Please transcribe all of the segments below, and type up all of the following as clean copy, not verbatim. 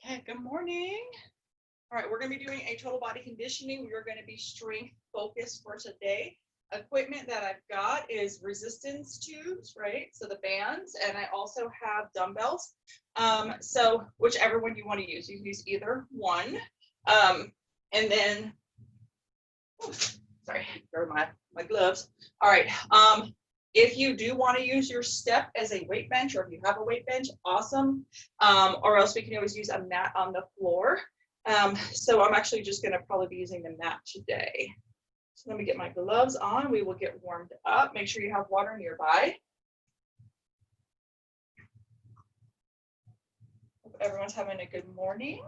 Okay, good morning. All right, we're going to be doing a total body conditioning. We are going to be strength focused for today. Equipment that I've got is resistance tubes, right? So the bands, and I also have dumbbells. So whichever one you want to use, you can use either one. And then, sorry, throw my gloves. All right. If you do want to use your step as a weight bench, or if you have a weight bench, awesome. Or else we can always use a mat on the floor. So I'm actually just going to probably be using the mat today. So let me get my gloves on. We will get warmed up. Make sure you have water nearby. Hope everyone's having a good morning.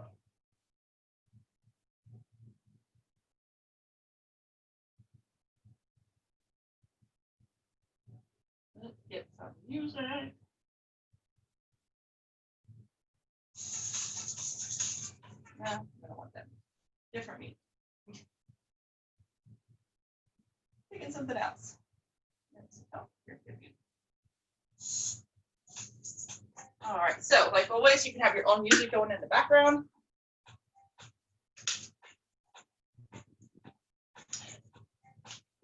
Let's get some music. No, I don't want that. Different meat. Picking something else. Oh, here, good. All right, so like always, you can have your own music going in the background.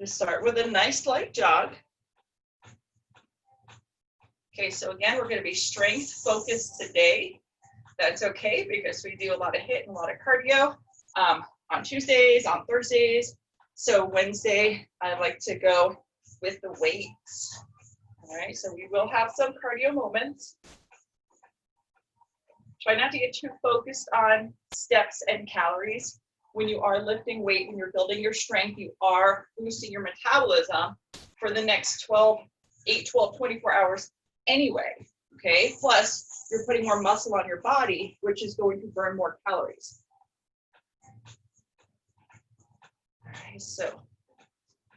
Just start with a nice light jog. Okay, so again, we're going to be strength focused today. That's okay because we do a lot of HIIT and a lot of cardio on Tuesdays, on Thursdays. So Wednesday, I like to go with the weights. All right, so we will have some cardio moments. Try not to get too focused on steps and calories. When you are lifting weight, when you're building your strength, you are boosting your metabolism for the next 8, 12, 24 hours anyway, okay? Plus, you're putting more muscle on your body, which is going to burn more calories. All right, so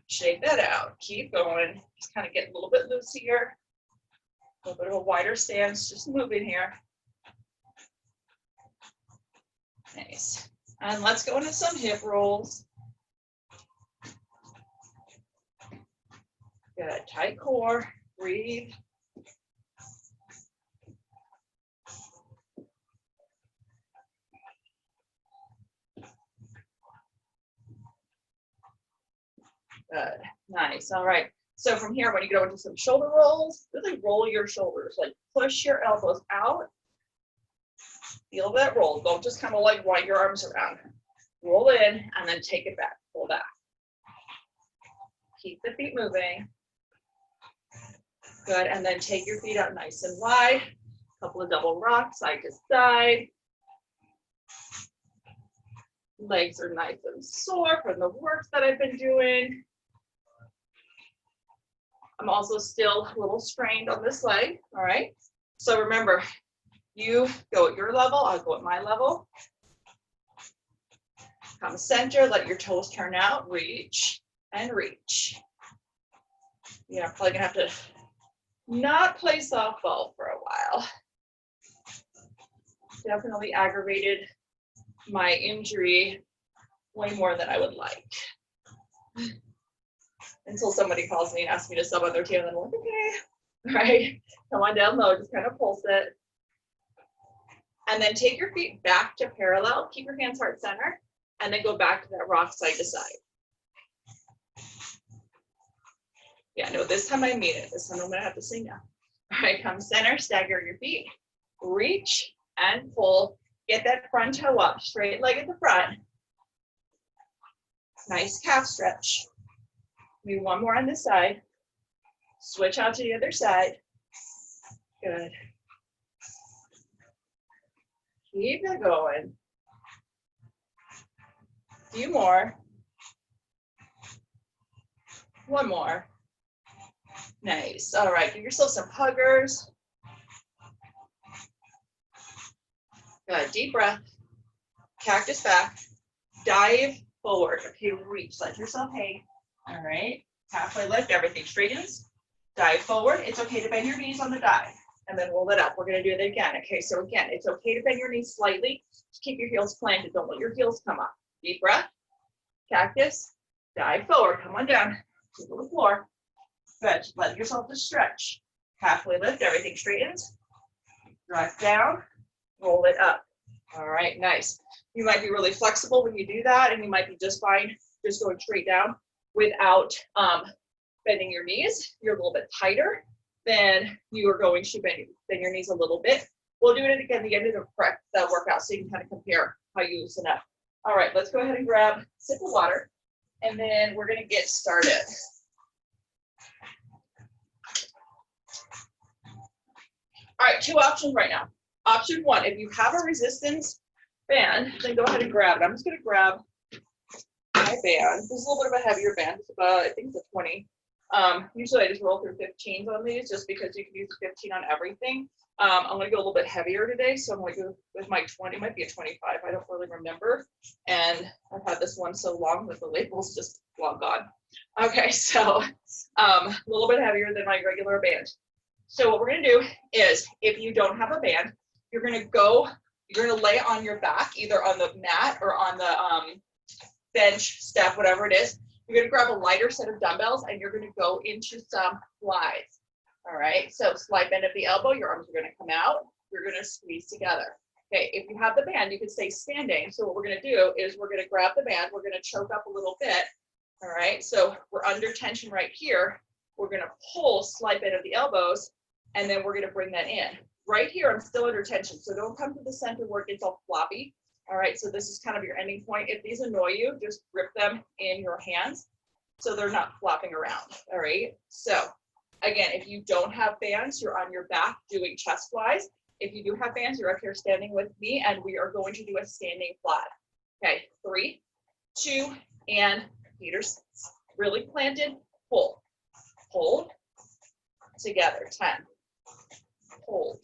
shake that out. Keep going. Just kind of get a little bit loose here. A little bit of a wider stance, just moving here. Nice. And let's go into some hip rolls. Good. Tight core. Breathe. Good. Nice. All right. So from here, when you go into some shoulder rolls, really roll your shoulders. Like push your elbows out. Feel that roll. Don't just kind of like wind your arms around. Roll in and then take it back. Pull back. Keep the feet moving. Good. And then take your feet out nice and wide. A couple of double rocks side to side. Legs are nice and sore from the work that I've been doing. I'm also still a little strained on this leg. All right. So remember, you go at your level, I'll go at my level. Come center, let your toes turn out, reach and reach. Yeah, I'm probably gonna have to not play softball for a while. Definitely aggravated my injury way more than I would like. Until somebody calls me and asks me to sub on their team, and then I'm like, okay, all right, come on down low, just kind of pulse it. And then take your feet back to parallel, keep your hands heart center, and then go back to that rock side to side. Yeah, no, this time I mean it. This time I'm gonna have to sing now. All right, come center, stagger your feet, reach and pull. Get that front toe up, straight leg at the front. Nice calf stretch. Maybe one more on this side. Switch out to the other side. Good. Keep it going. A few more. One more. Nice. All right, give yourself some huggers. Good. Deep breath. Cactus back. Dive forward. Okay, reach. Let yourself hang. All right. Halfway lift. Everything straightens. Dive forward. It's okay to bend your knees on the dive. And then roll it up. We're going to do it again. Okay, so again, it's okay to bend your knees slightly. Just keep your heels planted. Don't let your heels come up. Deep breath. Cactus. Dive forward. Come on down to the floor. Good. Let yourself just stretch. Halfway lift. Everything straightens. Drive down. Roll it up. All right, nice. You might be really flexible when you do that, and you might be just fine just going straight down without bending your knees. You're a little bit tighter than you are going to bend your knees a little bit. We'll do it again at the end of the workout so you can kind of compare how you loosen up. All right, let's go ahead and grab a sip of water, and then we're gonna get started. All right, two options right now. Option one, if you have a resistance band, then go ahead and grab it. I'm just gonna grab my band. This is a little bit of a heavier band. It's about, I think it's a 20. Usually I just roll through 15s on these just because you can use a 15 on everything. I'm gonna go a little bit heavier today, so I'm gonna go with my 20, might be a 25, I don't really remember. And I've had this one so long that the label's just long gone. Okay, so a little bit heavier than my regular band. So what we're gonna do is, if you don't have a band, you're gonna lay on your back, either on the mat or on the bench, step, whatever it is. You're gonna grab a lighter set of dumbbells and you're gonna go into some flies. All right, so slide bend of the elbow, your arms are gonna come out, you're gonna squeeze together. Okay, if you have the band, you can stay standing. So what we're gonna do is we're gonna grab the band, we're gonna choke up a little bit. All right, so we're under tension right here. We're gonna pull, slide bend of the elbows, and then we're gonna bring that in. Right here, I'm still under tension, so don't come to the center where it gets all floppy. All right, so this is kind of your ending point. If these annoy you, just grip them in your hands so they're not flopping around. All right, so again, if you don't have bands, you're on your back doing chest flies. If you do have bands, you're up here standing with me, and we are going to do a standing fly. Okay, 3, 2, and feet are really planted. Pull, hold, together. 10, hold,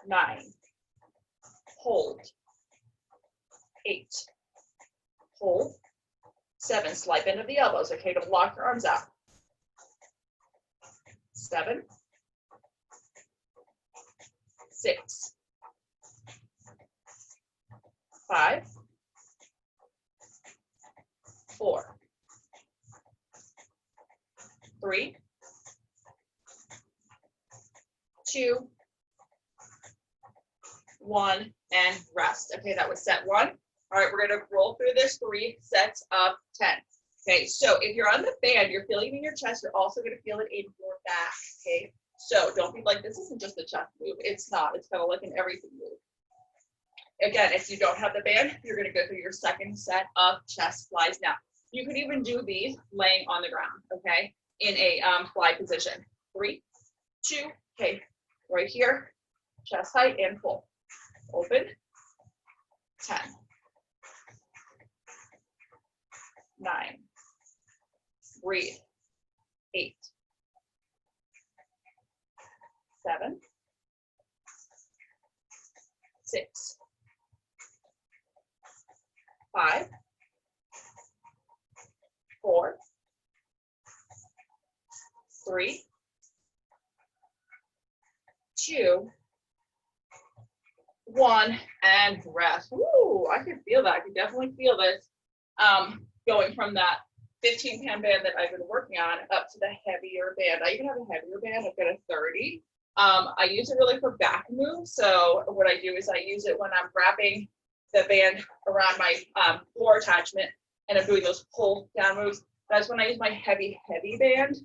9, hold, 8, hold, 7, slide bend of the elbows. Okay, to block your arms out. 7, 6, 5, 4, 3, 2, 1, and rest. Okay, that was set 1. All right, we're gonna roll through this 3 sets of 10. Okay, so if you're on the band, you're feeling it in your chest, you're also gonna feel it in your back, okay? So don't be like, this isn't just a chest move. It's not, it's kind of like an everything move. Again, if you don't have the band, you're gonna go through your second set of chest flies. Now, you can even do these laying on the ground, okay? In a fly position. 3, 2, okay, right here, chest height and pull. Open, 10, 9, breathe, 8, 7, 6, 5, 4, 3, 2, 1, and rest. Ooh, I can feel that. I can definitely feel this going from that 15-pound band that I've been working on up to the heavier band. I even have a heavier band. I've got a 30. I use it really for back moves. So what I do is I use it when I'm wrapping the band around my floor attachment and I'm doing those pull down moves. That's when I use my heavy band.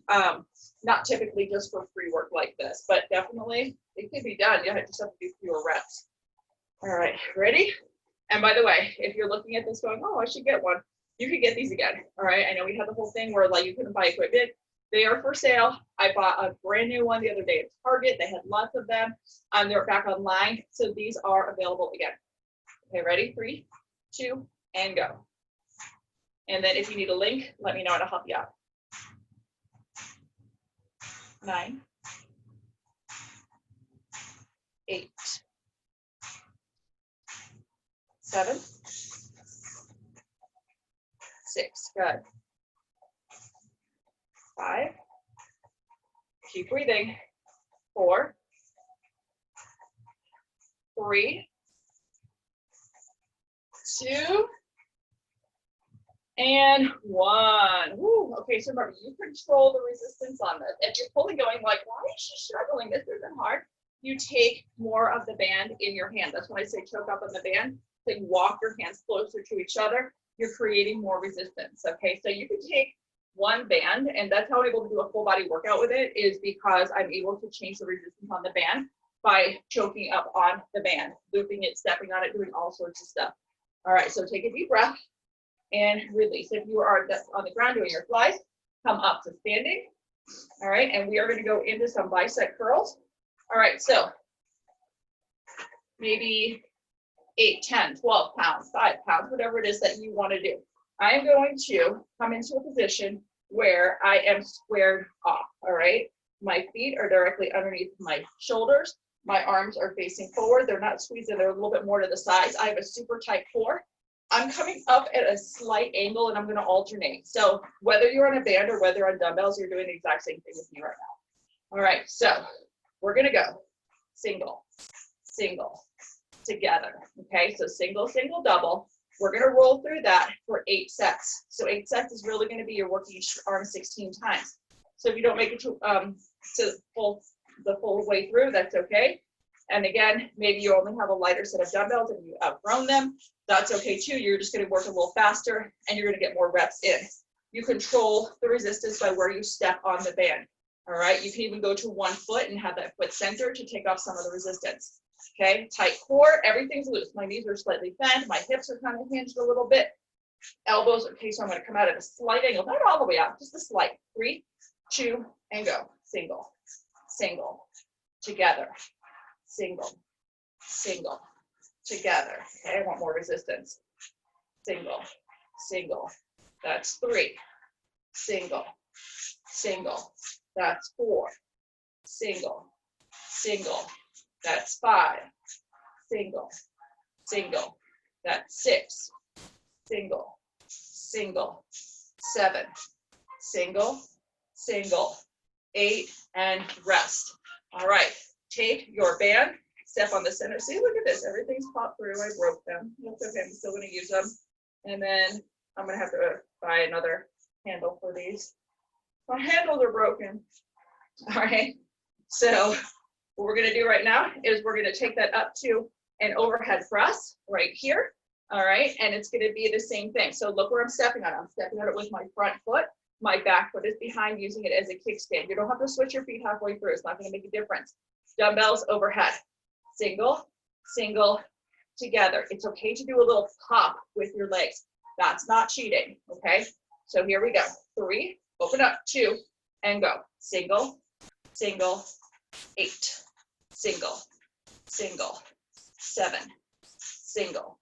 Not typically just for free work like this, but definitely it can be done. You just have to do fewer reps. All right, ready? And by the way, if you're looking at this going, oh, I should get one, you can get these again. All right, I know we have the whole thing where like you couldn't buy equipment. They are for sale. I bought a brand new one the other day at Target. They had lots of them. They're back online. So these are available again. Okay, ready? 3, 2, and go. And then if you need a link, let me know and I'll help you out. 9, 8, 7, 6, good. 5, keep breathing. 4, 3, 2, and 1. Woo. Okay, so remember, you control the resistance on this. If you're fully going like, why is she struggling? This isn't hard. you take more of the band in your hand. That's when I say choke up on the band. So you walk your hands closer to each other. You're creating more resistance. Okay, so you can take one band, and that's how I'm able to do a full body workout with it, is because I'm able to change the resistance on the band by choking up on the band, looping it, stepping on it, doing all sorts of stuff. All right, so take a deep breath and release. If you are on the ground doing your flies, come up to standing. All right, and we are going to go into some bicep curls. All right, so maybe 8, 10, 12 pounds, 5 pounds, whatever it is that you want to do. I am going to come into a position where I am squared off. All right, my feet are directly underneath my shoulders. My arms are facing forward. They're not squeezing. They're a little bit more to the sides. I have a super tight core. I'm coming up at a slight angle, and I'm going to alternate. So whether you're on a band or whether on dumbbells, you're doing the exact same thing with me right now. All right, so we're going to go single, single, together. Okay, so single, single, double. We're going to roll through that for 8 sets. So 8 sets is really going to be you're working each arm 16 times. So if you don't make it to the full way through, that's okay. And again, maybe you only have a lighter set of dumbbells and you outgrown them. That's okay too. You're just going to work a little faster and you're going to get more reps in. You control the resistance by where you step on the band. All right. You can even go to one foot and have that foot centered to take off some of the resistance. Okay. Tight core. Everything's loose. My knees are slightly bent. My hips are kind of hinged a little bit. Elbows. Okay. So I'm going to come out at a slight angle, not all the way out, just a slight. 3, 2, and go. Single, single, together. Single, single, together. Okay, I want more resistance. Single, single, that's 3. Single, single, that's 4. Single, single, that's 5. Single, single, that's 6. Single, single, 7. Single, single, 8, and rest. All right. Take your band, step on the center. See, look at this. Everything's popped through. I broke them. That's okay. I'm still going to use them. And then I'm going to have to buy another handle for these. My handles are broken. All right. So what we're going to do right now is we're going to take that up to an overhead press right here. All right. And it's going to be the same thing. So look where I'm stepping on it. I'm stepping on it with my front foot. My back foot is behind, using it as a kickstand. You don't have to switch your feet halfway through. It's not going to make a difference. Dumbbells overhead, single, single, together. It's okay to do a little pop with your legs. That's not cheating, okay? So here we go. 3, open up, 2, and go. Single, single, 8, single, single, 7, single,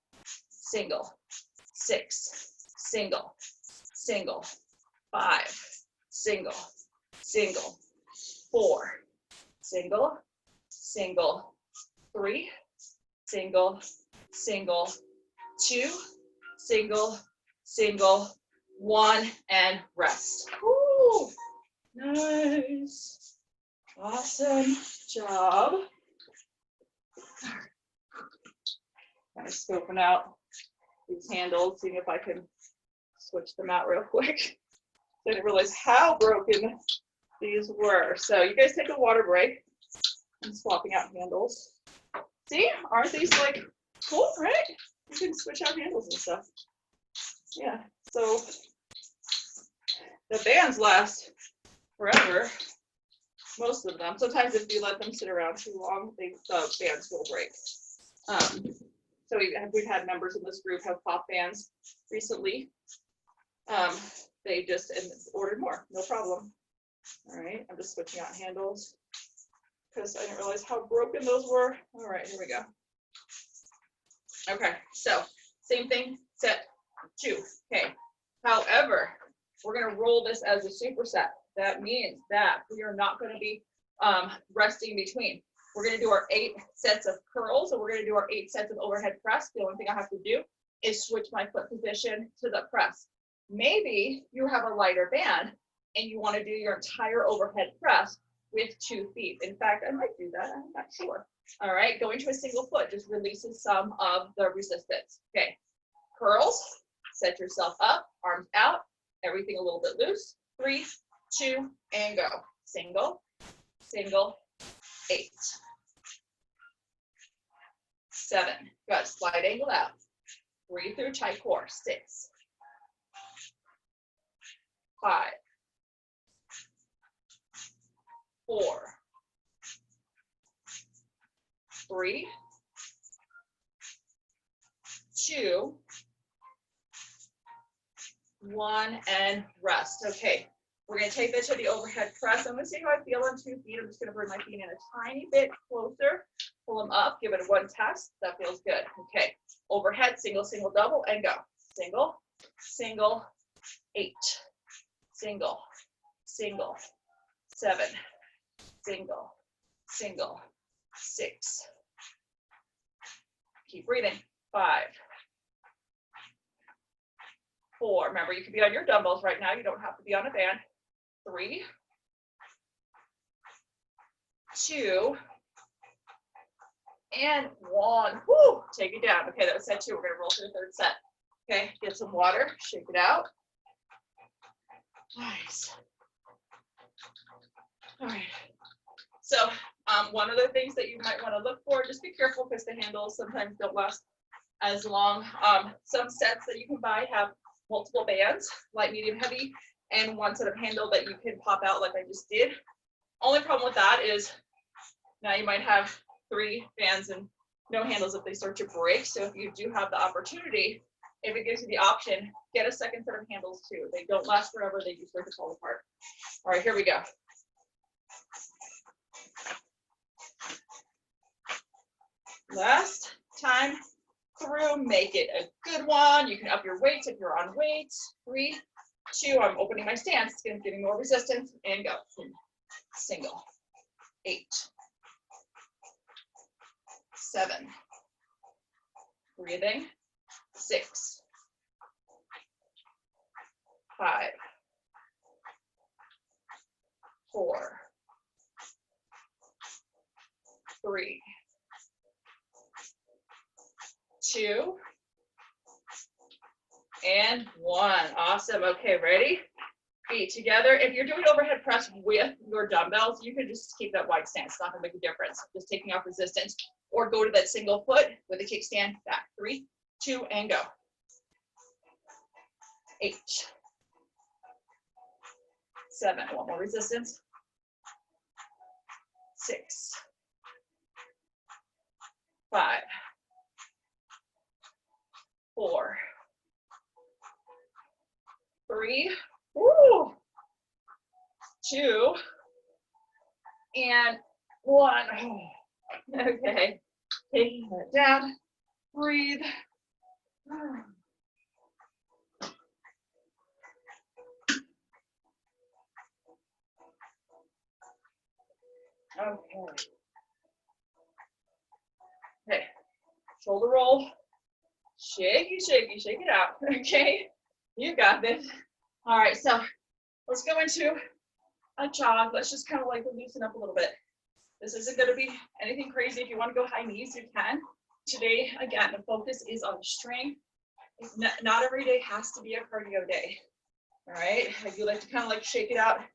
single, 6, single, single, 5, single, single, 4, single, single, 3, single, single, 2, single, single, 1, and rest. Woo! Nice. Awesome job. Kind of scoping out these handles, seeing if I can switch them out real quick. Didn't realize how broken these were. So you guys take a water break. I'm swapping out handles. See, aren't these like cool, right? You can switch out handles and stuff. Yeah, so the bands last forever, most of them. Sometimes if you let them sit around too long, the bands will break. So we've had members in this group have pop bands recently. They just ordered more, no problem. All right, I'm just switching out handles because I didn't realize how broken those were. All right, here we go. Okay, so same thing, set 2. Okay, however, we're going to roll this as a superset. That means that we are not going to be resting between. We're going to do our 8 sets of curls, and we're going to do our 8 sets of overhead press. The only thing I have to do is switch my foot position to the press. Maybe you have a lighter band and you want to do your entire overhead press with 2 feet. In fact, I might do that. I'm not sure. All right, going to a single foot just releases some of the resistance. Okay, curls, set yourself up, arms out, everything a little bit loose. 3, 2, and go. Single, single, 8, 7. Good. Slide angle out. Breathe through, tight core. 6, 5, 4, 3, 2, 1, and rest. Okay, we're going to take that to the overhead press. I'm going to see how I feel on 2 feet. I'm just going to bring my feet in a tiny bit closer. Pull them up. Give it a 1 test. That feels good. Okay, overhead, single, single, double, and go. Single, single, 8, single, single, 7, single, single, 6. Keep breathing. 5, 4. Remember, you can be on your dumbbells right now. You don't have to be on a band. 3, 2, and 1. Woo! Take it down. Okay, that was set 2. We're going to roll to the 3rd set. Okay, get some water. Shake it out. Nice. All right. So one of the things that you might want to look for, just be careful because the handles sometimes don't last as long. Some sets that you can buy have multiple bands, light, medium, heavy, and one set of handle that you can pop out like I just did. Only problem with that is now you might have 3 bands and no handles if they start to break. So if you do have the opportunity, if it gives you the option, get a 2nd set of handles too. They don't last forever, they do start to fall apart. All right, here we go. Last time through, make it a good one. You can up your weights if you're on weights. 3, 2, I'm opening my stance, getting more resistance, and go. Single, 8, 7, breathing, 6, 5, 4, 3, 2, and 1. Awesome. Okay, ready? Feet together. If you're doing overhead press with your dumbbells, you can just keep that wide stance. It's not going to make a difference. Just taking off resistance, or go to that single foot with a kickstand back. 3, 2, and go. 8, 7. One more resistance. 6, 5, 4, 3, 2, and 1. Okay, taking that down, breathe. Okay. Okay, shoulder roll. Shaky, shaky, shake it out. Okay, you got this. All right, so let's go into a jog. Let's just kind of like loosen up a little bit. This isn't going to be anything crazy. If you want to go high knees, you can. Today, again, the focus is on strength. Not every day has to be a cardio day. All right, I do like to kind of like shake it out in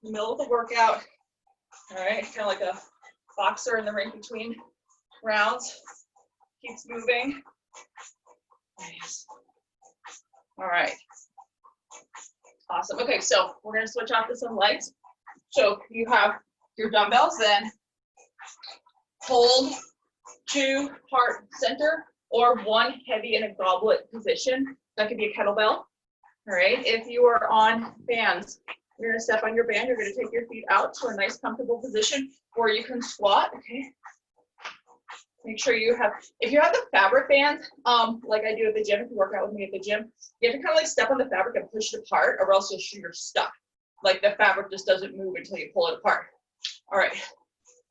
the middle of the workout. All right, kind of like a boxer in the ring between rounds. Keeps moving. Nice. All right. Awesome. Okay, so we're going to switch off to some legs. So you have your dumbbells, then hold 2 heart center or 1 heavy in a goblet position. That could be a kettlebell. All right. If you are on bands, you're going to step on your band. You're going to take your feet out to a nice comfortable position where you can squat. Okay. Make sure you have, if you have the fabric bands, like I do at the gym, if you work out with me at the gym, you have to kind of like step on the fabric and push it apart, or else you're stuck. Like the fabric just doesn't move until you pull it apart. All right,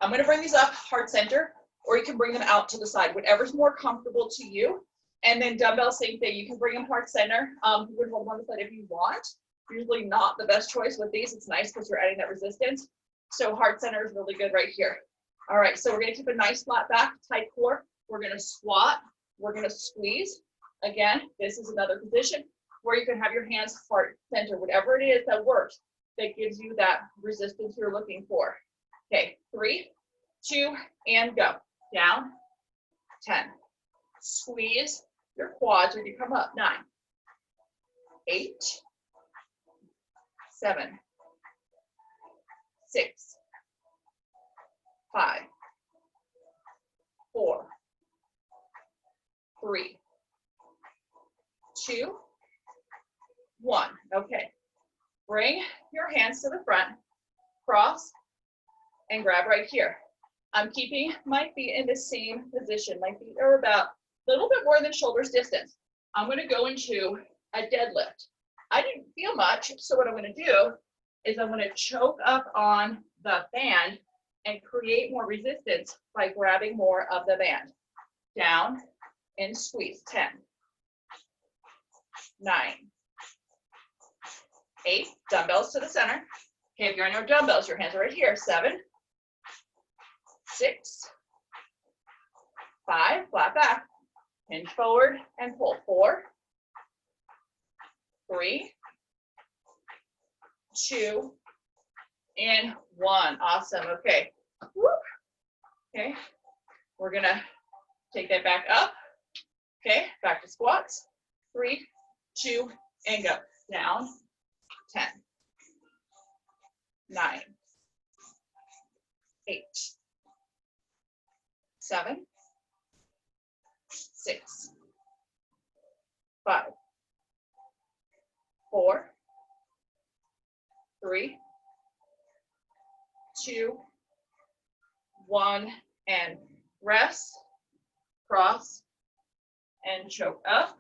I'm gonna bring these up heart center, or you can bring them out to the side, whatever's more comfortable to you. And then dumbbell, same thing. You can bring them heart center. You would hold on the side if you want. Usually not the best choice with these. It's nice because you're adding that resistance. So heart center is really good right here. All right, so we're gonna keep a nice flat back, tight core. We're gonna squat, we're gonna squeeze. Again, this is another position where you can have your hands heart center, whatever it is that works, that gives you that resistance you're looking for. Okay, 3, 2, and go. Down, 10, Squeeze your quads when you come up. 9, 8, 7, 6, 5, 4, 3, 2, 1. Okay. Bring your hands to the front, cross, and grab right here. I'm keeping my feet in the same position. My feet are about a little bit more than shoulders distance. I'm going to go into a deadlift. I didn't feel much, so what I'm going to do is I'm going to choke up on the band and create more resistance by grabbing more of the band. Down and squeeze. 10, 9, 8, dumbbells to the center. Okay, if you're on your dumbbells, your hands are right here. 7, 6, 5, flat back, hinge forward and pull. 4, 3, 2, and 1. Awesome. Okay. Woo. Okay. We're gonna take that back up. Okay. Back to squats. 3, 2, and go. Down. 10, 9, 8, 7, 6, 5, 4, 3, 2, 1, and rest, cross, and choke up.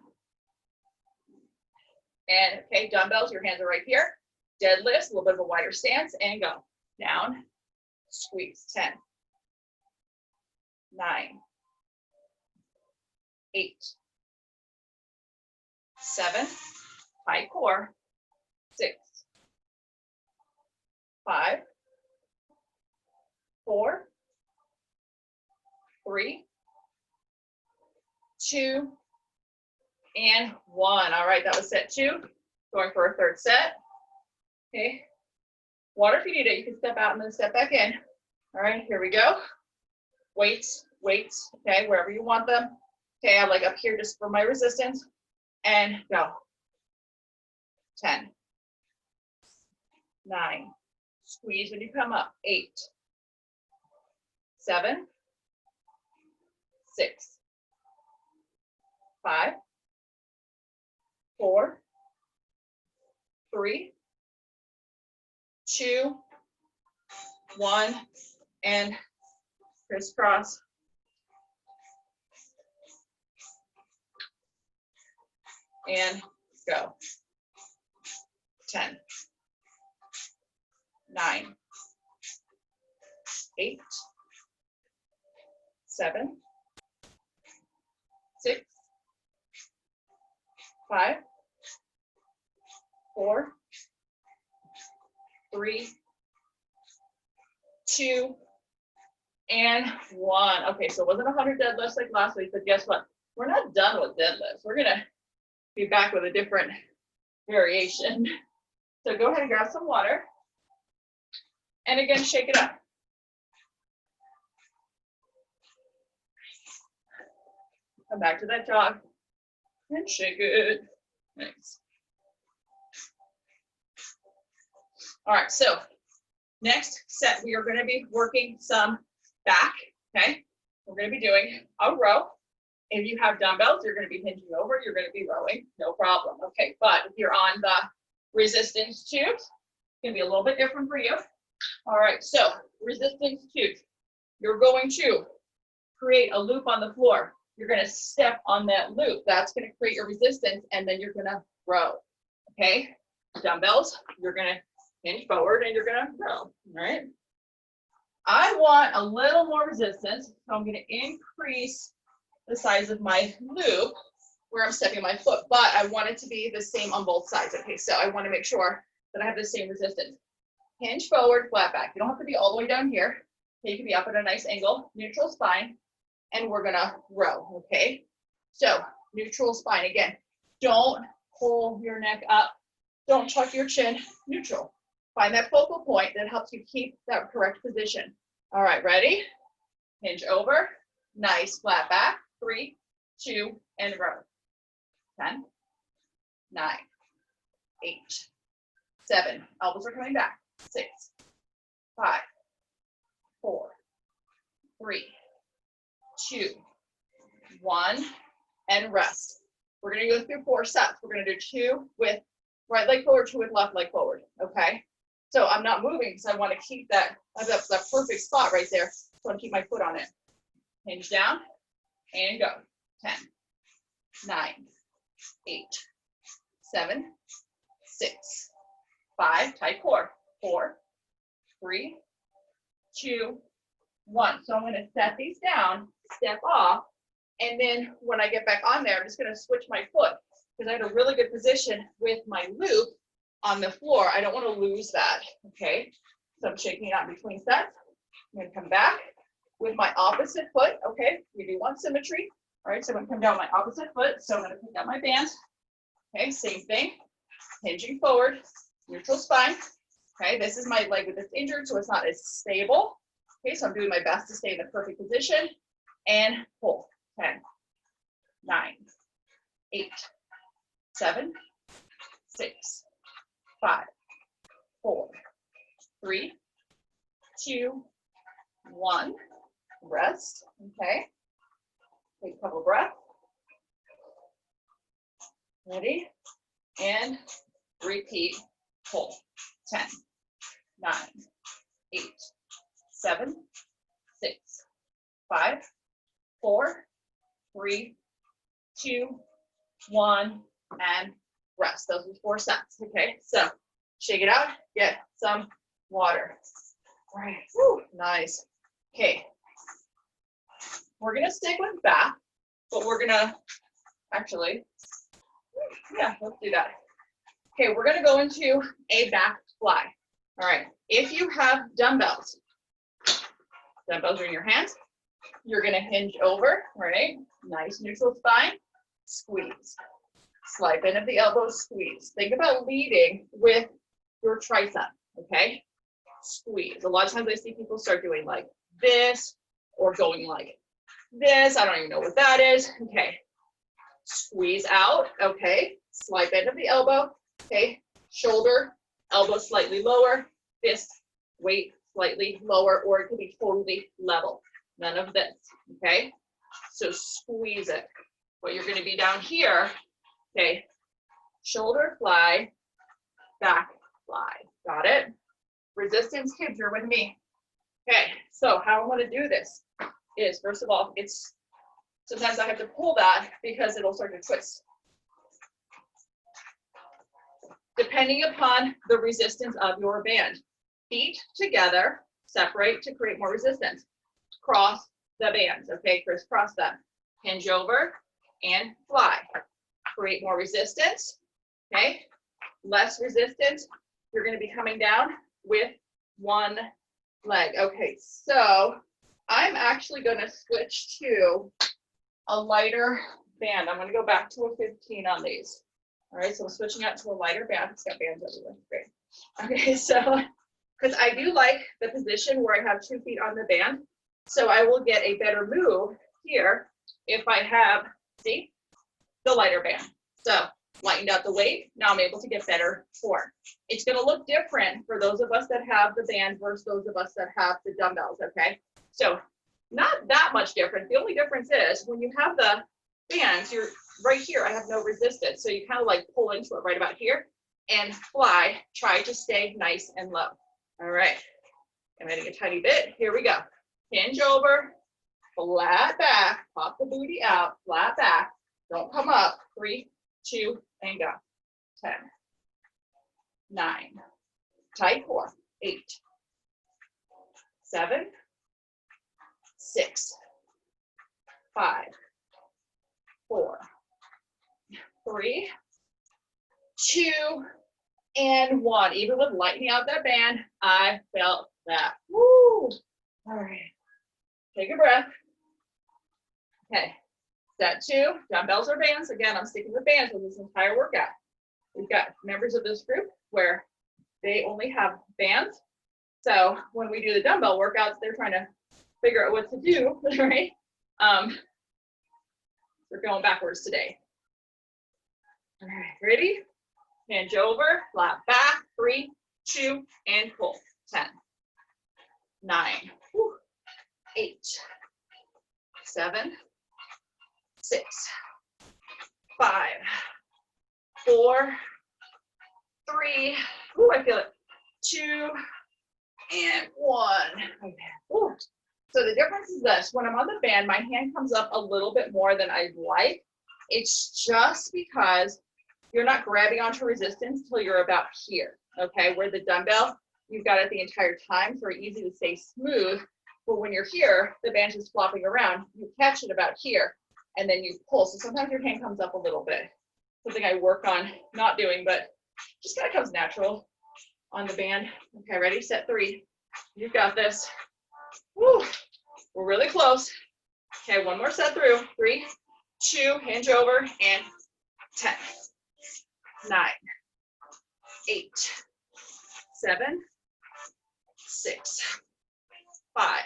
And okay, dumbbells, your hands are right here. Deadlifts, a little bit of a wider stance, and go. Down, squeeze. 10, 9, 8, 7, tight core. 6, 5, 4, 3, 2, and 1. All right, that was set 2. Going for a third set. Okay. Water if you need it. You can step out and then step back in. All right, here we go. Weights, weights. Okay, wherever you want them. Okay, I'm like up here just for my resistance. And go. 10, 9. Squeeze when you come up. 8, 7, 6, 5, 4, 3, 2, 1, and crisscross. And go. 10, 9, 8, 7, 6, 5, 4, 3, 2, and 1. Okay, so it wasn't 100 deadlifts like last week, but guess what? We're not done with deadlifts. We're gonna be back with a different variation. So go ahead and grab some water. And again, shake it up. Come back to that jog and shake it. Nice. All right, so next set, we are going to be working some back, okay? We're going to be doing a row. If you have dumbbells, you're going to be hinging over, you're going to be rowing, no problem, okay? But if you're on the resistance tubes, it's going to be a little bit different for you. All right, so resistance tubes, you're going to create a loop on the floor. You're going to step on that loop. That's going to create your resistance, and then you're going to row, okay? Dumbbells, you're going to hinge forward and you're going to row, all right? I want a little more resistance, so I'm going to increase the size of my loop where I'm stepping my foot, but I want it to be the same on both sides. Okay, so I want to make sure that I have the same resistance. Hinge forward, flat back. You don't have to be all the way down here. You can be up at a nice angle, neutral spine, and we're gonna row, okay? So neutral spine, again, don't pull your neck up, don't tuck your chin, neutral. Find that focal point that helps you keep that correct position. All right, ready? Hinge over, nice flat back. 3, 2, and row. 10, 9, 8, 7. Elbows are coming back. 6, 5, 4, 3, 2, 1, and rest. We're going to go through 4 sets. We're going to do 2 with right leg forward, 2 with left leg forward. Okay. So I'm not moving because I want to keep that perfect spot right there. So I want to keep my foot on it. Hinge down and go. 10, 9, 8, 7, 6, 5. Tight core. 4, 3, 2, 1. So I'm going to set these down, step off, and then when I get back on there, I'm just going to switch my foot because I had a really good position with my loop on the floor. I don't want to lose that. Okay. So I'm shaking out between sets. I'm going to come back with my opposite foot. Okay. We do want symmetry. All right. So I'm going to come down my opposite foot. So I'm going to pick up my band. Okay. Same thing. Hinging forward. Neutral spine. Okay. This is my leg that's injured, so it's not as stable. Okay. So I'm doing my best to stay in the perfect position and pull. 10, 9, 8, 7, 6, 5, 4, 3, 2, 1. Rest. Okay. Take a couple breaths. Ready? And repeat. Pull. 10, 9, 8, 7, 6, 5, 4, 3, 2, 1, and rest. Those are 4 sets. Okay, so shake it out, get some water. All right, whew, nice. Okay, we're gonna stick with back, but we're gonna actually, yeah, let's do that. Okay, we're gonna go into a back fly. All right, if you have dumbbells are in your hands, you're gonna hinge over, right? Nice neutral spine, squeeze. Slide bend of the elbows, squeeze. Think about leading with your tricep, okay? Squeeze. A lot of times I see people start doing like this or going like this. I don't even know what that is. Okay. Squeeze out, okay? Slide bend of the elbow, okay? Shoulder, elbow slightly lower, fist, weight slightly lower, or it could be totally level. None of this, okay? So squeeze it. What you're gonna be down here, okay? Shoulder fly, back fly. Got it? Resistance kids, you're with me. Okay, so how I'm gonna do this is, first of all, sometimes I have to pull that because it'll start to twist. Depending upon the resistance of your band. Feet together, separate to create more resistance. Cross the bands, okay? Crisscross them. Hinge over and fly. Create more resistance, okay? Less resistance, you're gonna be coming down with one leg. Okay, so I'm actually gonna switch to a lighter band. I'm gonna go back to a 15 on these. All right, so I'm switching out to a lighter band. It's got bands everywhere, great. Okay, so, because I do like the position where I have 2 feet on the band, so I will get a better move here if I have, see, the lighter band. So lightened out the weight, now I'm able to get better form. It's gonna look different for those of us that have the band versus those of us that have the dumbbells, okay? So not that much different. The only difference is when you have the bands, you're right here, I have no resistance. So you kind of like pull into it right about here and fly, try to stay nice and low. All right, I'm adding a tiny bit, here we go. Hinge over, flat back, pop the booty out, flat back, don't come up, 3, 2, and go. 10, 9, tight core, 8, 7, 6, 5, 4, 3, 2, and 1. Even with lightening out that band, I felt that. Woo! All right. Take a breath. Okay. Set 2, dumbbells or bands. Again, I'm sticking with bands with this entire workout. We've got members of this group where they only have bands. So when we do the dumbbell workouts, they're trying to figure out what to do, right? We're going backwards today. All right, ready? Hinge over, flat back, 3, 2, and pull. 10, 9, 8, 7, 6, 5, 4, 3, I feel it, 2, and 1. Okay. Ooh. So the difference is this: when I'm on the band, my hand comes up a little bit more than I'd like. It's just because you're not grabbing onto resistance until you're about here, okay? Where the dumbbell, you've got it the entire time, so it's easy to stay smooth. But when you're here, the band's just flopping around. You catch it about here, and then you pull. So sometimes your hand comes up a little bit. Something I work on not doing, but just kind of comes natural on the band. Okay, ready, set, 3. You've got this. Woo, we're really close. Okay, one more set through. 3, 2, hinge over, and 10, 9, 8, 7, 6, 5,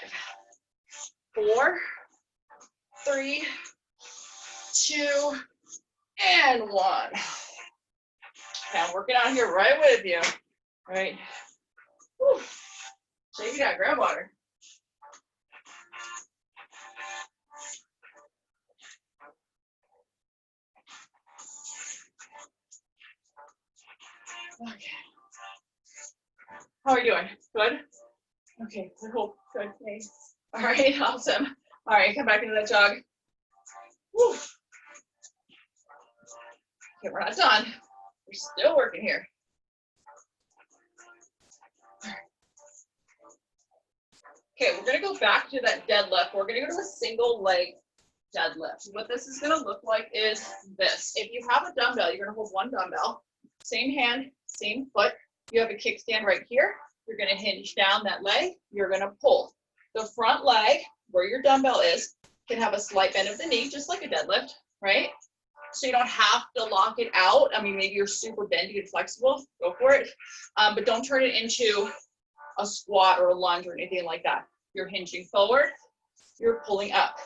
4, 3, 2, and 1. Okay, I'm working out here right with you. All right. Woo. Shake it out, grab water. Okay. How are you doing? Good? Okay, I hope. Good. Thanks. All right, awesome. All right, come back into that jog. Woo. Okay, we're not done. We're still working here. Okay, we're gonna go back to that deadlift. We're gonna go to a single leg deadlift. What this is gonna look like is this. If you have a dumbbell, you're gonna hold one dumbbell, same hand, same foot. You have a kickstand right here. You're gonna hinge down that leg. You're gonna pull. The front leg, where your dumbbell is, can have a slight bend of the knee, just like a deadlift, right? So you don't have to lock it out. I mean, maybe you're super bendy and flexible, go for it. But don't turn it into a squat or a lunge or anything like that. You're hinging forward, you're pulling up.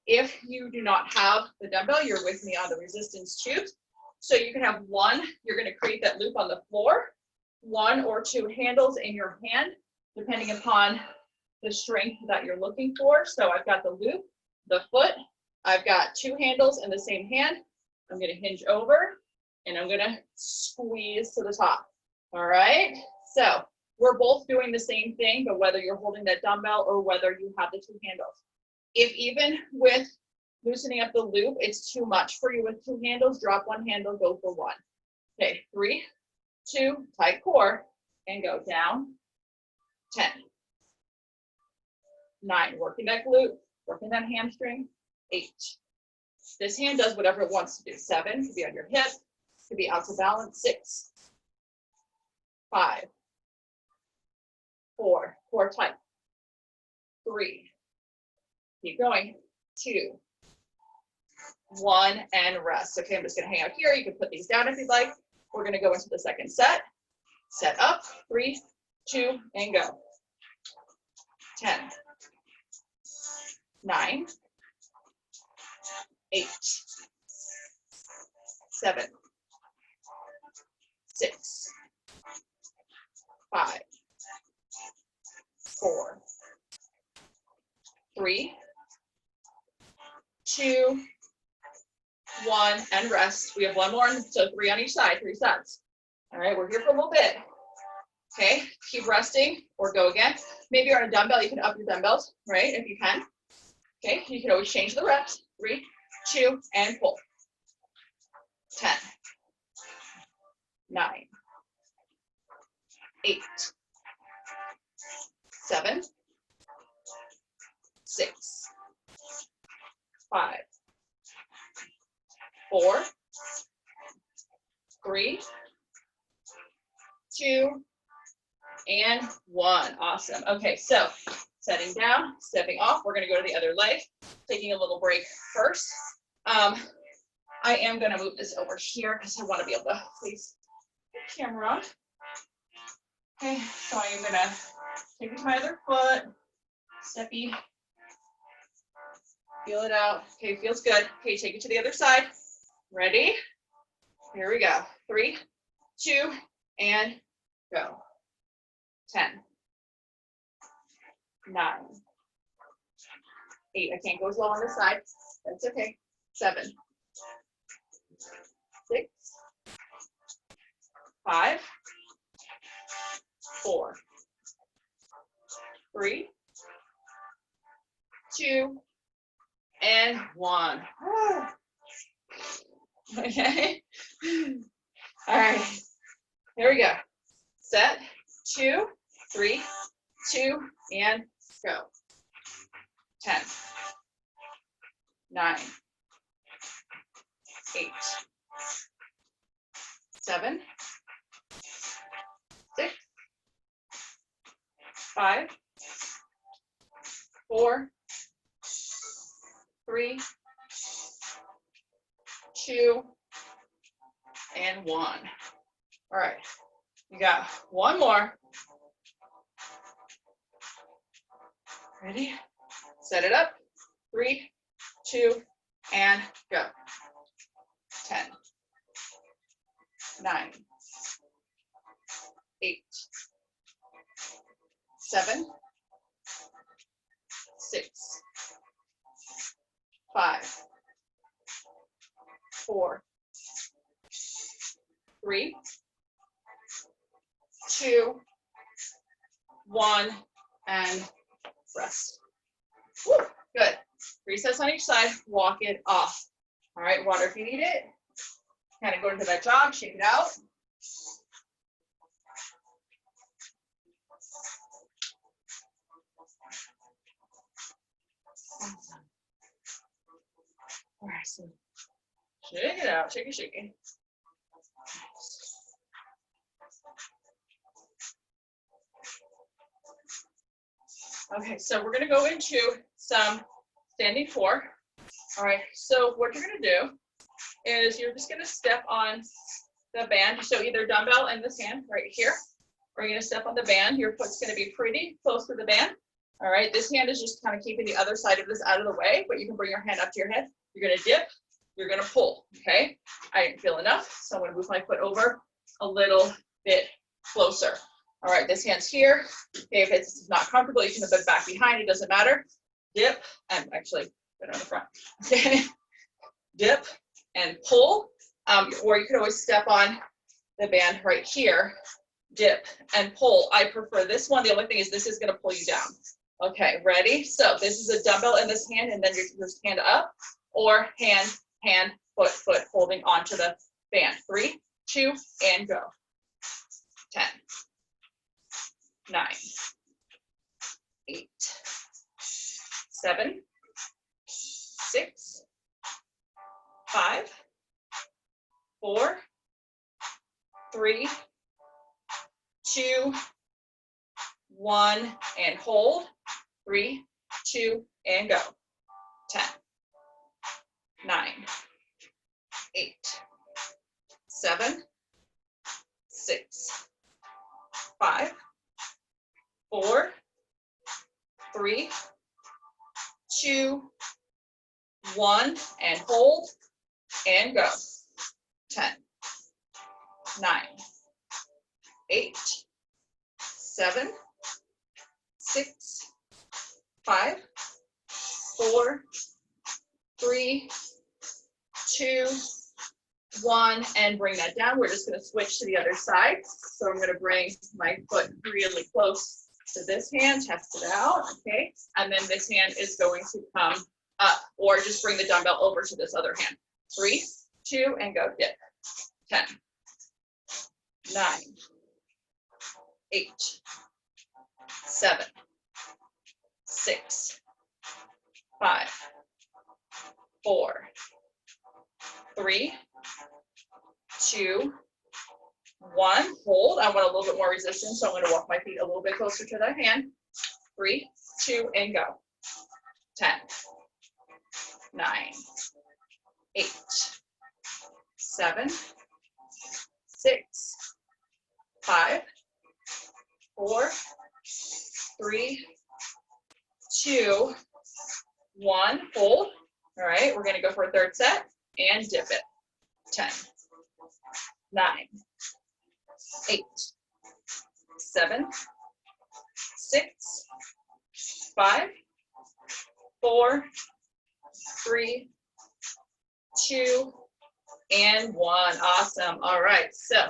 If you do not have the dumbbell, you're with me on the resistance tubes. So you can have one, you're gonna create that loop on the floor, 1 or 2 handles in your hand, depending upon the strength that you're looking for. So I've got the loop, the foot, I've got 2 handles in the same hand. I'm gonna hinge over and I'm gonna squeeze to the top. All right, so we're both doing the same thing, but whether you're holding that dumbbell or whether you have the 2 handles. If even with loosening up the loop, it's too much for you with 2 handles, drop 1 handle, go for 1. Okay, 3, 2, tight core, and go down, 10, 9, working that glute, working that hamstring, 8. This hand does whatever it wants to do. 7, could be on your hip, could be out to balance, 6, 5, 4, core tight, 3, keep going, 2, 1, and rest. Okay, I'm just gonna hang out here. You can put these down if you'd like. We're gonna go into the second set. Set up, 3, 2, and go. 10, 9, 8, 7, 6, 5, 4, 3, 2, 1, and rest. We have 1 more, so 3 on each side, 3 sets. All right, we're here for a little bit. Okay, keep resting or go again. Maybe you're on a dumbbell, you can up your dumbbells, right, if you can. Okay, you can always change the reps. 3, 2, and pull. 10, 9, 8, 7, 6, 5, 4, 3, 2, and 1. Awesome. Okay, so setting down, stepping off. We're going to go to the other leg, taking a little break first. I am going to move this over here because I want to be able to face the camera. Okay, so I am going to take it to my other foot, steppy. Feel it out. Okay, feels good. Okay, take it to the other side. Ready? Here we go. 3, 2, and go. 10, 9, 8. I can't go as low on this side. That's okay. 7, 6, 5, 4, 3, 2, and 1. Okay. All right. Here we go. Set, 2, 3, 2, and go. 10, 9, 8, 7, 6, 5, 4, 3, 2, and 1. All right, you got one more. Ready? Set it up. 3, 2, and go. 10, 9, 8, 7, 6, 5, 4, 3, 2, 1, and rest. Woo, good. Resets on each side, walk it off. All right, water if you need it. Kind of go into that jog, shake it out. Awesome. All right, so shake it out, shake it, shake it. Okay, so we're gonna go into some standing core. All right, so what you're gonna do is you're just gonna step on the band. So either dumbbell in this hand right here, or you're gonna step on the band. Your foot's gonna be pretty close to the band. All right, this hand is just kind of keeping the other side of this out of the way, but you can bring your hand up to your head. You're gonna dip, you're gonna pull, okay? I didn't feel enough, so I'm gonna move my foot over a little bit closer. All right, this hand's here. Okay, if it's not comfortable, you can put it back behind, it doesn't matter. Dip, and actually, put it on the front. Okay, dip and pull, or you could always step on the band right here, dip and pull. I prefer this one. The only thing is this is gonna pull you down. Okay, ready? So this is a dumbbell in this hand, and then you just hand up, or hand, foot, holding onto the band. 3, 2, and go. 10, 9, 8, 7, 6, 5, 4, 3, 2, 1, and hold. 3, 2, and go. 10, 9, 8, 7, 6, 5, 4, 3, 2, 1, and hold, and go. 10, 9, 8, 7, 6, 5, 4, 3, 2, 1, and bring that down. We're just going to switch to the other side. So I'm going to bring my foot really close to this hand, test it out, okay? And then this hand is going to come up, or just bring the dumbbell over to this other hand. 3, 2, and go, dip. 10, 9, 8, 7, 6, 5, 4, 3, 2, 1. Hold. I want a little bit more resistance, so I'm going to walk my feet a little bit closer to the hand. 3, 2, and go. 10, 9, 8, 7, 6, 5, 4, 3, 2, 1, hold. All right, we're gonna go for a third set and dip it. 10, 9, 8, 7, 6, 5, 4, 3, 2, and 1. Awesome. All right, so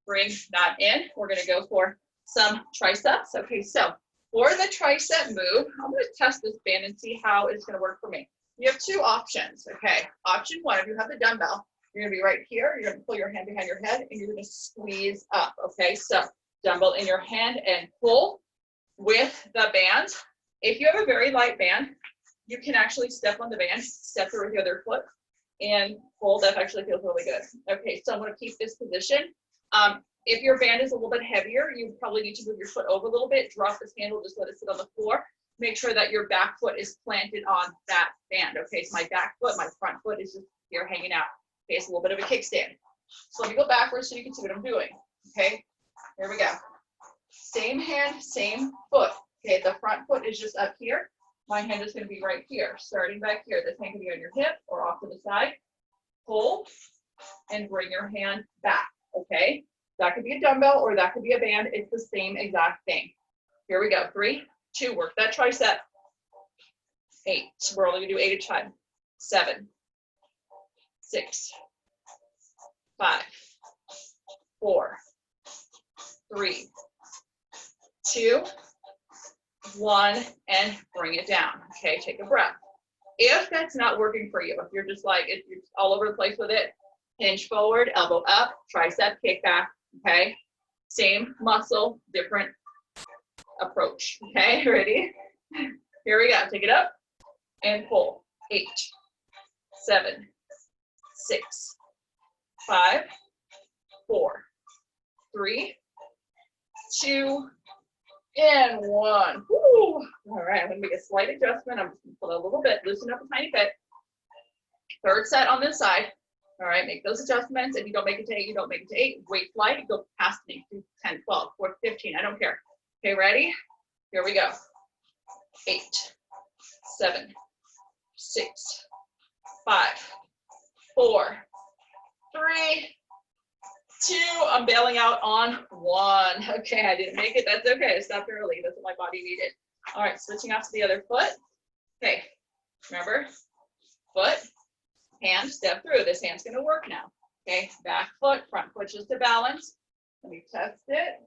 bring that in. We're gonna go for some triceps. Okay, so for the tricep move, I'm gonna test this band and see how it's gonna work for me. You have two options, okay? Option one, if you have the dumbbell, you're gonna be right here, you're gonna pull your hand behind your head and you're gonna squeeze up, okay? So dumbbell in your hand and pull with the band. If you have a very light band, you can actually step on the band, step through with the other foot and pull. That actually feels really good. Okay, so I'm gonna keep this position. If your band is a little bit heavier, you probably need to move your foot over a little bit, drop this handle, just let it sit on the floor. Make sure that your back foot is planted on that band. Okay, so my back foot, my front foot is just here hanging out. Okay, it's a little bit of a kickstand. So let me go backwards so you can see what I'm doing. Okay, here we go. Same hand, same foot. Okay, the front foot is just up here. My hand is going to be right here, starting back here. This hand can be on your hip or off to the side. Pull and bring your hand back. Okay, that could be a dumbbell or that could be a band. It's the same exact thing. Here we go. 3, 2, work that tricep. 8, we're only gonna do 8 at a time. 7, 6, 5, 4, 3, 2, 1, and bring it down. Okay, take a breath. If that's not working for you, if you're just like, if you're all over the place with it, hinge forward, elbow up, tricep, kick back, okay? Same muscle, different approach, okay? Ready? Here we go, take it up and pull. 8, 7, 6, 5, 4, 3, 2, and 1. Woo. All right, I'm gonna make a slight adjustment. I'm just gonna pull a little bit, loosen up a tiny bit. Third set on this side. All right, make those adjustments. If you don't make it to 8, you don't make it to 8. Weight flight, go past me. Do 10, 12, 14, 15. I don't care. Okay, ready? Here we go. 8, 7, 6, 5, 4, 3, 2. I'm bailing out on 1. Okay, I didn't make it. That's okay. I stopped early. That's what my body needed. All right, switching off to the other foot. Okay, remember, foot, hand, step through. This hand's gonna work now. Okay, back foot, front foot just to balance. Let me test it.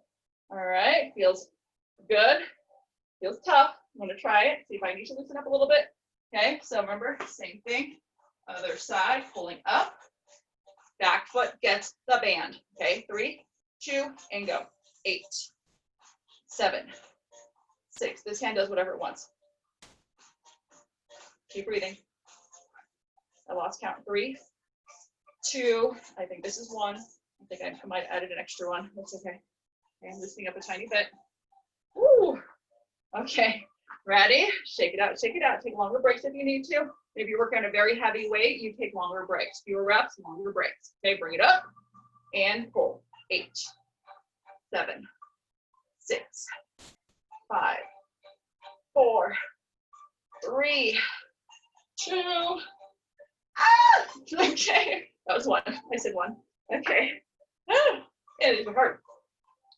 All right, feels good. Feels tough. I'm gonna try it, see if I need to loosen up a little bit. Okay, so remember, same thing. Other side, pulling up. Back foot gets the band. Okay, 3, 2, and go. 8, 7, 6. This hand does whatever it wants. Keep breathing. I lost count. 3, 2. I think this is 1. I think I might have added an extra one. That's okay. Okay, I'm loosening up a tiny bit. Woo. Okay, ready? Shake it out, shake it out. Take longer breaks if you need to. If you're working on a very heavy weight, you take longer breaks. Fewer reps, longer breaks. Okay, bring it up and pull. 8, 7, 6, 5, 4, 3, 2. Okay, that was 1. I said 1. Okay. Yeah, these are hard.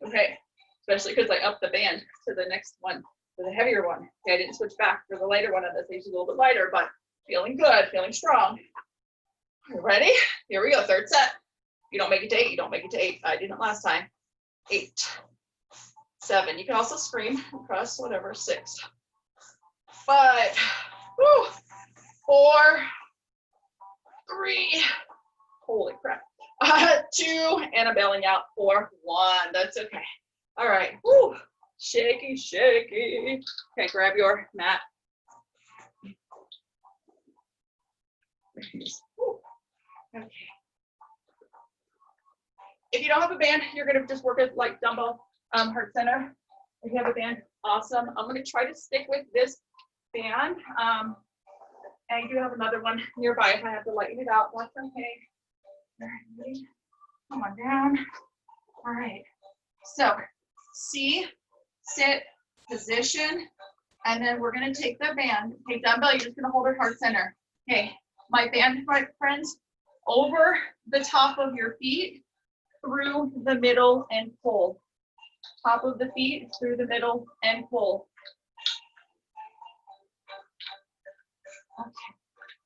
Okay, especially because I upped the band to the next one, for the heavier one. Okay, I didn't switch back for the lighter one on this. It's a little bit lighter, but feeling good, feeling strong. Ready? Here we go, third set. You don't make it to 8, you don't make it to 8. I didn't last time. 8, 7. You can also scream across whatever. 6, 5, 4, 3, holy crap. 2, and I'm bailing out for 1. That's okay. All right. Woo. Shaky, shaky. Okay, grab your mat. Okay. If you don't have a band, you're gonna just work at like dumbbell heart center. If you have a band, awesome. I'm gonna try to stick with this band. And I do have another one nearby if I have to lighten it out. That's okay. All right, come on down. All right. So, C, sit, position, And then we're gonna take the band, okay, dumbbell, you're just gonna hold it heart center. Okay, my band, my friends, over the top of your feet, through the middle and pull. Top of the feet, through the middle and pull. Okay,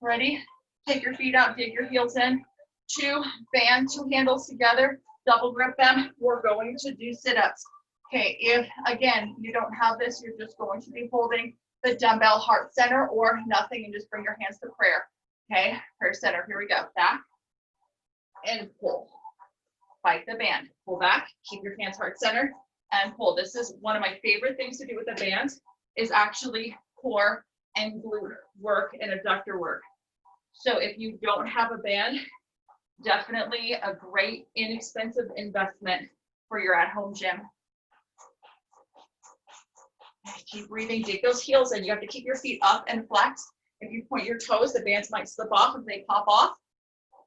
ready? Take your feet out, dig your heels in. Two handles together, double grip them. We're going to do sit-ups. Okay, if again, you don't have this, you're just going to be holding the dumbbell heart center or nothing and just bring your hands to prayer. Okay, prayer center, here we go. Back and pull. Fight the band. Pull back, keep your hands heart center and pull. This is one of my favorite things to do with the band is actually core and glute work and abductor work. So if you don't have a band, definitely a great inexpensive investment for your at-home gym. Keep breathing, dig those heels in. You have to keep your feet up and flexed. If you point your toes, the bands might slip off. If they pop off,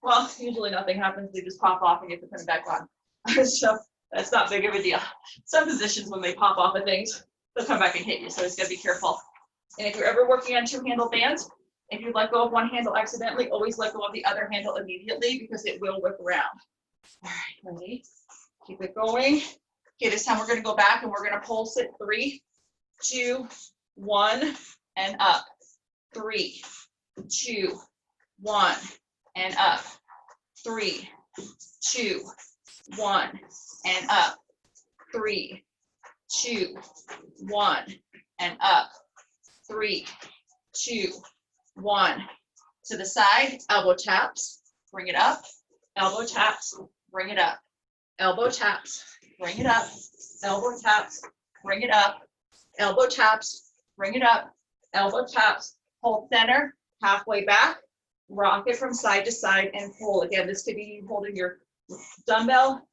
well, usually nothing happens. They just pop off and you have to put them back on. So that's not big of a deal. Some positions when they pop off of things, they'll come back and hit you. So it's gotta be careful. And if you're ever working on two-handle bands, if you let go of one handle accidentally, always let go of the other handle immediately because it will whip around. All right, ready? Keep it going. Okay, this time we're gonna go back and we're gonna pulse it 3, 2, 1, and up. 3, 2, 1, and up. 3, 2, 1, and up. 3, 2, 1, and up. 3, 2, 1. To the side, elbow taps, bring it up. Elbow taps, bring it up. Elbow taps, bring it up. Elbow taps, bring it up. Elbow taps, bring it up. Elbow taps, hold center, halfway back, rock it from side to side and pull. Again, this could be holding your dumbbell.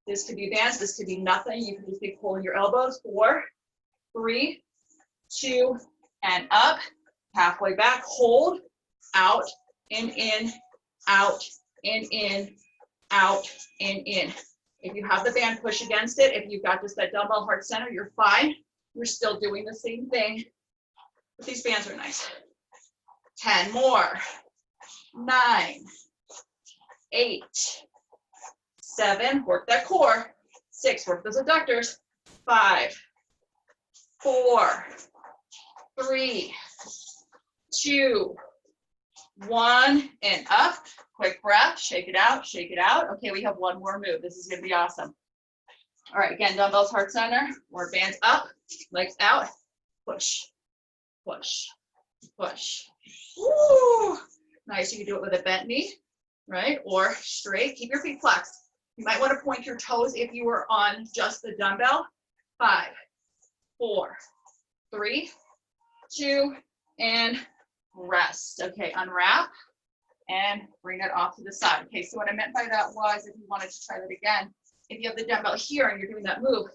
This could be bands. This could be nothing. You can just be pulling your elbows. 4, 3, 2, and up. Halfway back, hold, out, and in, out, and in, out, and in. If you have the band, push against it. If you've got just that dumbbell heart center, you're fine. You're still doing the same thing. But these bands are nice. 10 more. 9, 8, 7, work that core. 6, work those abductors. 5, 4, 3, 2, 1, and up. Quick breath, shake it out, shake it out. Okay, we have one more move. This is gonna be awesome. All right, again, dumbbells, heart center, more bands up, legs out, push, push, push. Woo! Nice, you can do it with a bent knee, right? Or straight, keep your feet flexed. You might wanna point your toes if you were on just the dumbbell. 5, 4, 3, 2, and rest. Okay, unwrap and bring it off to the side. Okay, so what I meant by that was if you wanted to try that again, if you have the dumbbell here and you're doing that move,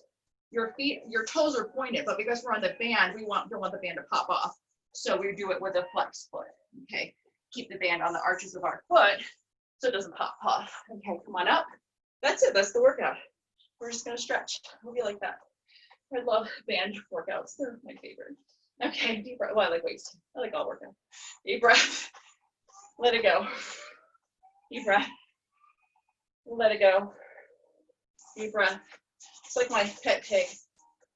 your feet, your toes are pointed, but because we're on the band, we don't want the band to pop off. So we do it with a flex foot. Okay, keep the band on the arches of our foot so it doesn't pop off. Okay, come on up. That's it, that's the workout. We're just gonna stretch. We'll be like that. I love band workouts, they're my favorite. Okay, deep breath. Well, I like weights. I like all workout. Deep breath. Let it go. Deep breath. Let it go. Deep breath. It's like my pet pig.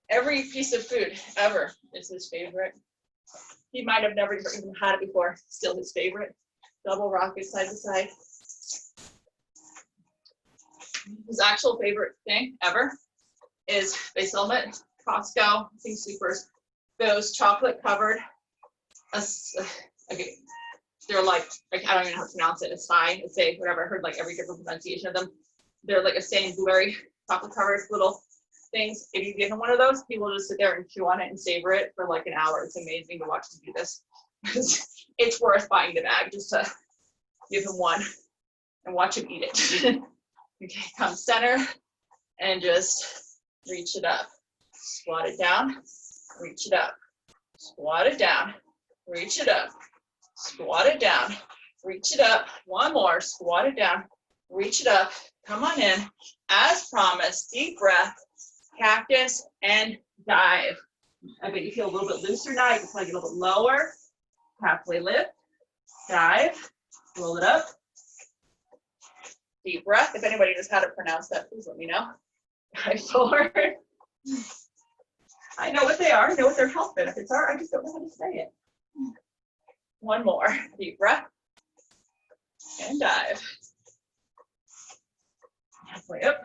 Every piece of food ever is his favorite. He might have never even had it before. Still his favorite. Double rocket side to side. His actual favorite thing ever is they sell them at Costco, I think Supers. Those chocolate covered, okay, they're like I don't even know how to pronounce it. It's fine. It's a whatever. I heard like every different pronunciation of them. They're like a stained blueberry chocolate covered little things. If you give them one of those, people just sit there and chew on it and savor it for like an hour. It's amazing to watch them do this. It's worth buying the bag just to give him one and watch him eat it. Okay, come center and just reach it up. Squat it down. Reach it up, squat it down, reach it up, squat it down, reach it up. One more, squat it down, reach it up. Come on in. As promised, deep breath, cactus, and dive. I bet you feel a little bit looser now. You can probably get a little bit lower. Halfway lift, dive, roll it up. Deep breath. If anybody knows how to pronounce that, please let me know. Dive forward. I know what they are. I know what their health benefits are. I just don't know how to say it. One more. Deep breath. And dive. Halfway up.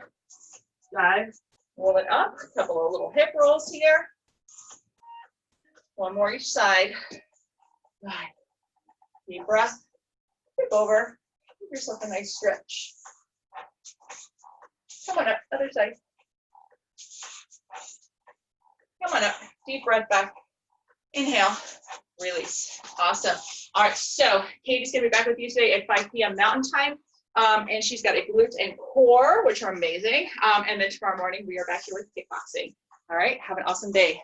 Dive. Roll it up. A couple of little hip rolls here. One more each side. Dive. Deep breath. Flip over. Give yourself a nice stretch. Come on up. Other side. Come on up. Deep breath back. Inhale. Release. Awesome. All right. So Katie's going to be back with you today at 5 p.m. Mountain Time. And she's got a glutes and core, which are amazing. And then tomorrow morning, we are back here with kickboxing. All right. Have an awesome day.